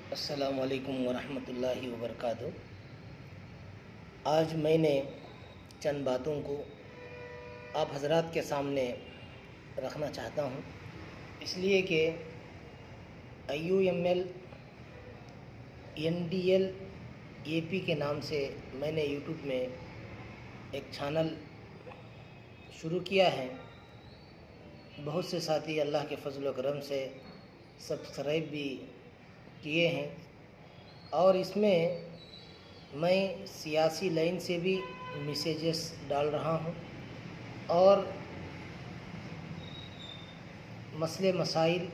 السلام علیکم ورحمۃ اللہ وبرکاتہ۔ آج میں نے چند باتوں کو آپ حضرات کے سامنے رکھنا چاہتا ہوں، اس لیے کہ IUML NDL AP کے نام سے میں نے یوٹیوب میں ایک چینل شروع کیا ہے۔ بہت سے ساتھی اللہ کے فضل و کرم سے سبسکرائب بھی کیے ہیں، اور اس میں میں سیاسی لائن سے بھی میسیجز ڈال رہا ہوں، اور مسئلے مسائل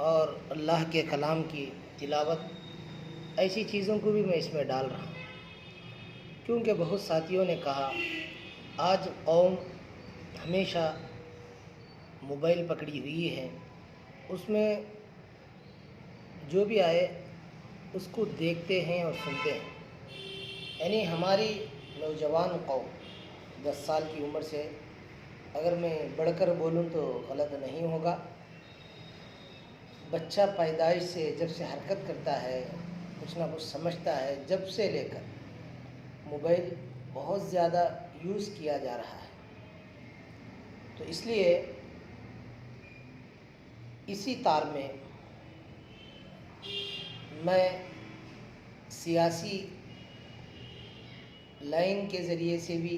اور اللہ کے کلام کی تلاوت ایسی چیزوں کو بھی میں اس میں ڈال رہا ہوں، کیونکہ بہت ساتھیوں نے کہا آج قوم ہمیشہ موبائل پکڑی ہوئی ہے، اس میں جو بھی آئے اس کو دیکھتے ہیں اور سنتے ہیں۔ یعنی ہماری نوجوان قوم 10 سال کی عمر سے، اگر میں بڑھ کر بولوں تو غلط نہیں ہوگا، بچہ پیدائش سے جب سے حرکت کرتا ہے، کچھ نہ کچھ سمجھتا ہے، جب سے لے کر موبائل بہت زیادہ یوز کیا جا رہا ہے۔ تو اس لیے اسی تار میں میں سیاسی لائن کے ذریعے سے بھی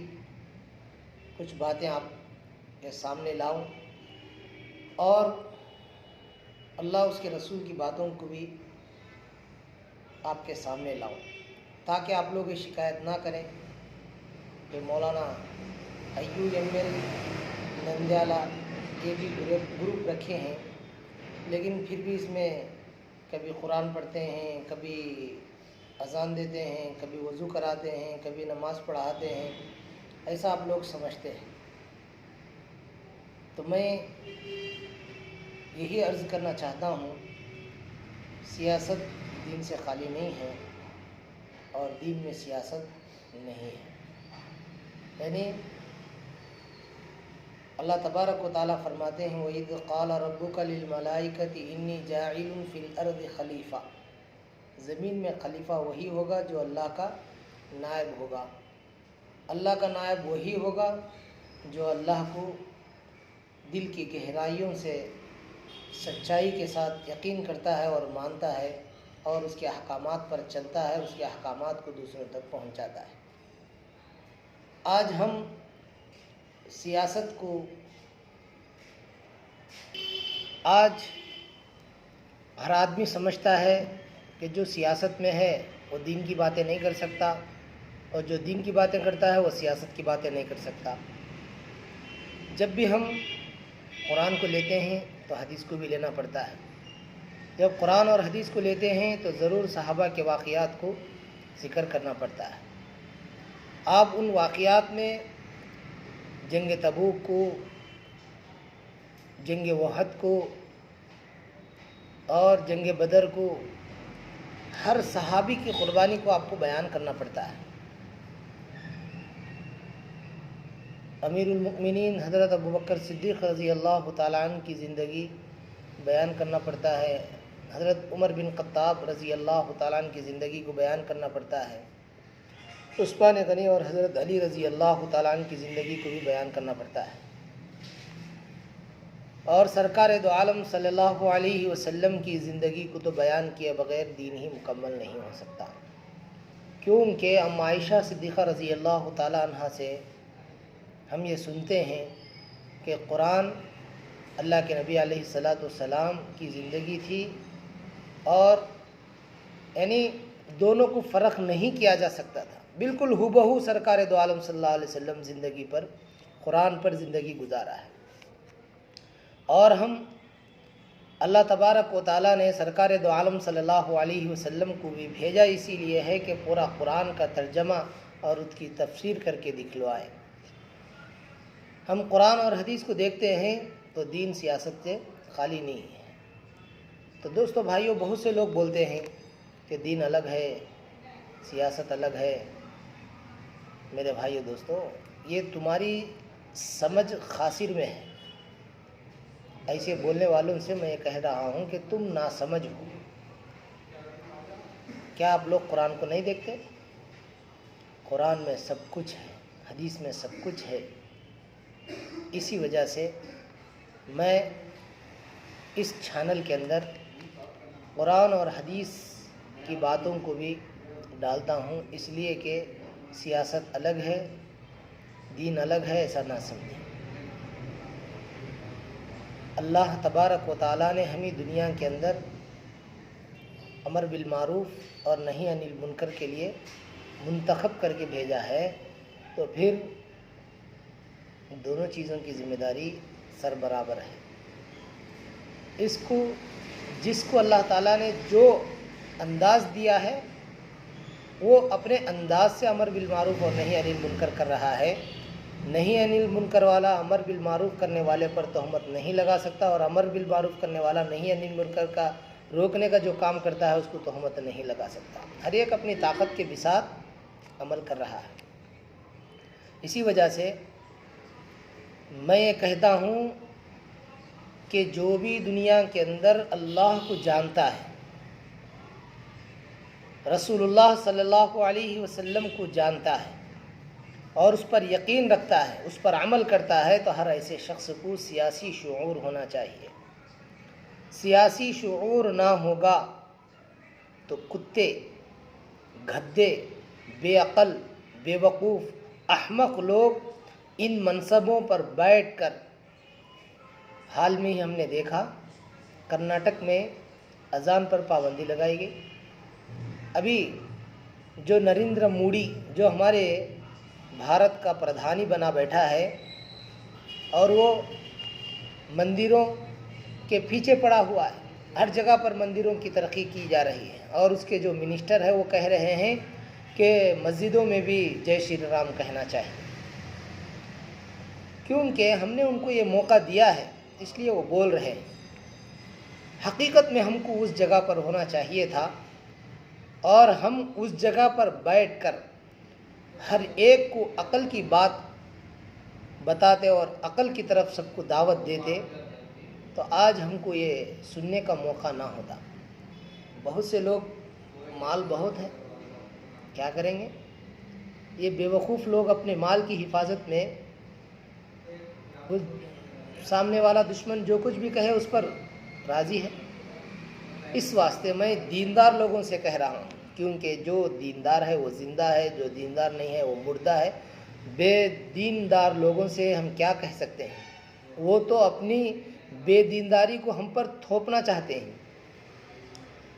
کچھ باتیں آپ کے سامنے لاؤں، اور اللہ اس کے رسول کی باتوں کو بھی آپ کے سامنے لاؤں، تاکہ آپ لوگ یہ شکایت نہ کریں کہ مولانا IUML نندیالہ یہ بھی گروپ رکھے ہیں، لیکن پھر بھی اس میں کبھی قرآن پڑھتے ہیں، کبھی اذان دیتے ہیں، کبھی وضو کراتے ہیں، کبھی نماز پڑھاتے ہیں، ایسا آپ لوگ سمجھتے ہیں۔ تو میں یہی عرض کرنا چاہتا ہوں، سیاست دین سے خالی نہیں ہے، اور دین میں سیاست نہیں ہے۔ یعنی اللہ تبارک و تعالیٰ فرماتے ہیں وَإِذْ قَالَ رَبُّكَ لِلْمَلَائِكَةِ إِنِّي جَاعِلٌ فِي الْأَرْضِ خلیفہ، زمین میں خلیفہ وہی ہوگا جو اللہ کا نائب ہوگا۔ اللہ کا نائب وہی ہوگا جو اللہ کو دل کی گہرائیوں سے سچائی کے ساتھ یقین کرتا ہے اور مانتا ہے، اور اس کے احکامات پر چلتا ہے، اس کے احکامات کو دوسروں تک پہنچاتا ہے۔ آج ہم سیاست کو ہر آدمی سمجھتا ہے کہ جو سیاست میں ہے وہ دین کی باتیں نہیں کر سکتا، اور جو دین کی باتیں کرتا ہے وہ سیاست کی باتیں نہیں کر سکتا۔ جب بھی ہم قرآن کو لیتے ہیں تو حدیث کو بھی لینا پڑتا ہے۔ جب قرآن اور حدیث کو لیتے ہیں تو ضرور صحابہ کے واقعات کو ذکر کرنا پڑتا ہے۔ آپ ان واقعات میں جنگ تبوک کو، جنگ احد کو اور جنگ بدر کو، ہر صحابی کی قربانی کو آپ کو بیان کرنا پڑتا ہے۔ امیر المؤمنین حضرت ابوبکر صدیق رضی اللہ تعالیٰ عنہ کی زندگی بیان کرنا پڑتا ہے، حضرت عمر بن خطاب رضی اللہ تعالیٰ عنہ کی زندگی کو بیان کرنا پڑتا ہے، عثمان غنی اور حضرت علی رضی اللہ تعالیٰ عنہ کی زندگی کو بھی بیان کرنا پڑتا ہے۔ اور سرکار دو عالم صلی اللہ علیہ وسلم کی زندگی کو تو بیان کیے بغیر دین ہی مکمل نہیں ہو سکتا، کیونکہ ام عائشہ صدیقہ رضی اللہ تعالیٰ عنہ سے ہم یہ سنتے ہیں کہ قرآن اللہ کے نبی علیہ السلام کی زندگی تھی، اور یعنی دونوں کو فرق نہیں کیا جا سکتا تھا، بالکل ہو بہو سرکار دو عالم صلی اللہ علیہ وسلم زندگی پر، قرآن پر زندگی گزارا ہے۔ اور ہم اللہ تبارک و تعالیٰ نے سرکار دو عالم صلی اللہ علیہ وسلم کو بھی بھیجا اسی لیے ہے کہ پورا قرآن کا ترجمہ اور اس کی تفسیر کر کے دکھلوائے۔ ہم قرآن اور حدیث کو دیکھتے ہیں تو دین سیاست سے خالی نہیں ہے۔ تو دوستو بھائیوں، بہت سے لوگ بولتے ہیں کہ دین الگ ہے، سیاست الگ ہے۔ میرے بھائیو دوستو، یہ تمہاری سمجھ خاصر میں ہے۔ ایسے بولنے والوں سے میں یہ کہہ رہا ہوں کہ تم ناسمجھ ہو۔ کیا آپ لوگ قرآن کو نہیں دیکھتے؟ قرآن میں سب کچھ ہے، حدیث میں سب کچھ ہے۔ اسی وجہ سے میں اس چینل کے اندر قرآن اور حدیث کی باتوں کو بھی ڈالتا ہوں، اس لیے کہ سیاست الگ ہے، دین الگ ہے، ایسا نہ سمجھیں۔ اللہ تبارک و تعالیٰ نے ہمیں دنیا کے اندر امر بالمعروف اور نہی عن المنکر کے لیے منتخب کر کے بھیجا ہے، تو پھر دونوں چیزوں کی ذمہ داری سر برابر ہے۔ جس کو اللہ تعالیٰ نے جو انداز دیا ہے وہ اپنے انداز سے امر بالمعروف اور نہی عن المنکر کر رہا ہے۔ نہی عن المنکر والا امر بالمعروف کرنے والے پر تہمت نہیں لگا سکتا، اور امر بالمعروف کرنے والا نہی عن المنکر کا روکنے کا جو کام کرتا ہے اس کو تہمت نہیں لگا سکتا۔ ہر ایک اپنی طاقت کے بساط عمل کر رہا ہے۔ اسی وجہ سے میں یہ کہتا ہوں کہ جو بھی دنیا کے اندر اللہ کو جانتا ہے، رسول اللہ صلی اللہ علیہ وسلم کو جانتا ہے اور اس پر یقین رکھتا ہے، اس پر عمل کرتا ہے، تو ہر ایسے شخص کو سیاسی شعور ہونا چاہیے۔ سیاسی شعور نہ ہوگا تو کتے، گدھے، بے عقل، بے وقوف، احمق لوگ ان منصبوں پر بیٹھ کر، حال میں ہی ہم نے دیکھا کرناٹک میں اذان پر پابندی لگائی گئی۔ ابھی جو نریندر مودی جو ہمارے بھارت کا پردھانی بنا بیٹھا ہے، اور وہ مندروں کے پیچھے پڑا ہوا ہے، ہر جگہ پر مندروں کی ترقی کی جا رہی ہے، اور اس کے جو منسٹر ہے وہ کہہ رہے ہیں کہ مسجدوں میں بھی جے شری رام کہنا چاہیے، کیونکہ ہم نے ان کو یہ موقع دیا ہے، اس لیے وہ بول رہے ہیں۔ حقیقت میں ہم کو اس جگہ پر ہونا چاہیے تھا، اور ہم اس جگہ پر بیٹھ کر ہر ایک کو عقل کی بات بتاتے اور عقل کی طرف سب کو دعوت دیتے، تو آج ہم کو یہ سننے کا موقع نہ ہوتا۔ بہت سے لوگ، مال بہت ہے، کیا کریں گے؟ یہ بے وقوف لوگ اپنے مال کی حفاظت میں سامنے والا دشمن جو کچھ بھی کہے اس پر راضی ہے۔ اس واسطے میں دیندار لوگوں سے کہہ رہا ہوں، کیونکہ جو دیندار ہے وہ زندہ ہے، جو دیندار نہیں ہے وہ مردہ ہے۔ بے دیندار لوگوں سے ہم کیا کہہ سکتے ہیں؟ وہ تو اپنی بے دینداری کو ہم پر تھوپنا چاہتے ہیں۔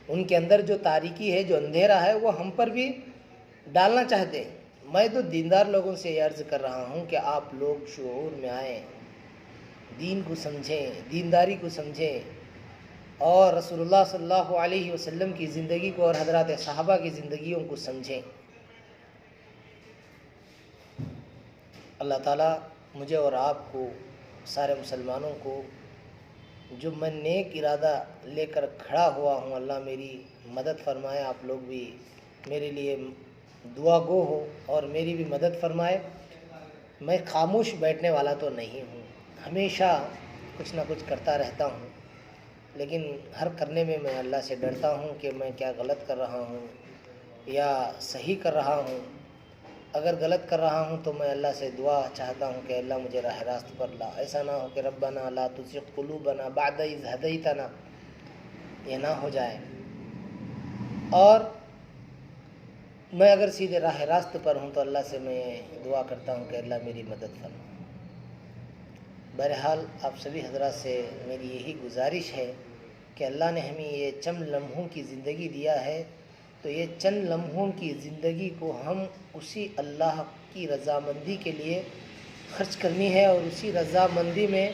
ان کے اندر جو تاریکی ہے، جو اندھیرا ہے، وہ ہم پر بھی ڈالنا چاہتے ہیں۔ میں تو دیندار لوگوں سے یہ عرض کر رہا ہوں کہ آپ لوگ شعور میں آئیں، دین کو سمجھیں، دینداری کو سمجھیں، اور رسول اللہ صلی اللہ علیہ وسلم کی زندگی کو اور حضرات صحابہ کی زندگیوں کو سمجھیں۔ اللہ تعالیٰ مجھے اور آپ کو، سارے مسلمانوں کو، جو میں نیک ارادہ لے کر کھڑا ہوا ہوں، اللہ میری مدد فرمائے۔ آپ لوگ بھی میرے لیے دعا گو ہو اور میری بھی مدد فرمائے۔ میں خاموش بیٹھنے والا تو نہیں ہوں، ہمیشہ کچھ نہ کچھ کرتا رہتا ہوں، لیکن ہر کرنے میں میں اللہ سے ڈرتا ہوں کہ میں کیا غلط کر رہا ہوں یا صحیح کر رہا ہوں۔ اگر غلط کر رہا ہوں تو میں اللہ سے دعا چاہتا ہوں کہ اللہ مجھے راہ راست پر لا۔ ایسا نہ ہو کہ ربنا لا تزغ قلوبنا بعد اذ ہدیتنا، یہ نہ ہو جائے۔ اور میں اگر سیدھے راہ راست پر ہوں تو اللہ سے میں دعا کرتا ہوں کہ اللہ میری مدد فرما۔ بہرحال آپ سبھی حضرات سے میری یہی گزارش ہے کہ اللہ نے ہمیں یہ چند لمحوں کی زندگی دیا ہے، تو یہ چند لمحوں کی زندگی کو ہم اسی اللہ کی رضامندی کے لیے خرچ کرنی ہے، اور اسی رضامندی میں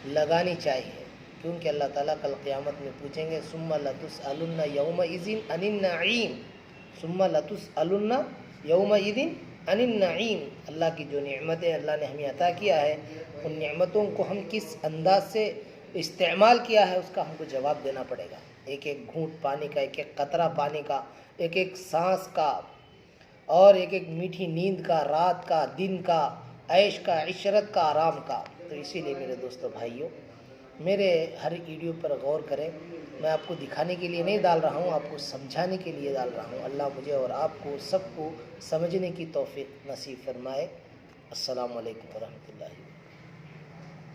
لگانی چاہیے، کیونکہ اللہ تعالیٰ کل قیامت میں پوچھیں گے ثم لتسألن یومئذ عن النعیم، ثم لتسألن یومئذ عن النعیم۔ اللہ کی جو نعمتیں اللہ نے ہمیں عطا کیا ہے، ان نعمتوں کو ہم کس انداز سے استعمال کیا ہے اس کا ہم کو جواب دینا پڑے گا۔ ایک ایک گھونٹ پانی کا، ایک ایک قطرہ پانی کا، ایک ایک سانس کا، اور ایک ایک میٹھی نیند کا، رات کا، دن کا، عیش کا، عشرت کا، آرام کا۔ تو اسی لیے میرے دوستو بھائیوں، میرے ہر ویڈیو پر غور کریں. میں آپ کو دکھانے کے لیے نہیں ڈال رہا ہوں، آپ کو سمجھانے کے لیے ڈال رہا ہوں. اللہ مجھے اور آپ کو سب کو سمجھنے کی توفیق نصیب فرمائے. السلام علیکم ورحمۃ اللہ.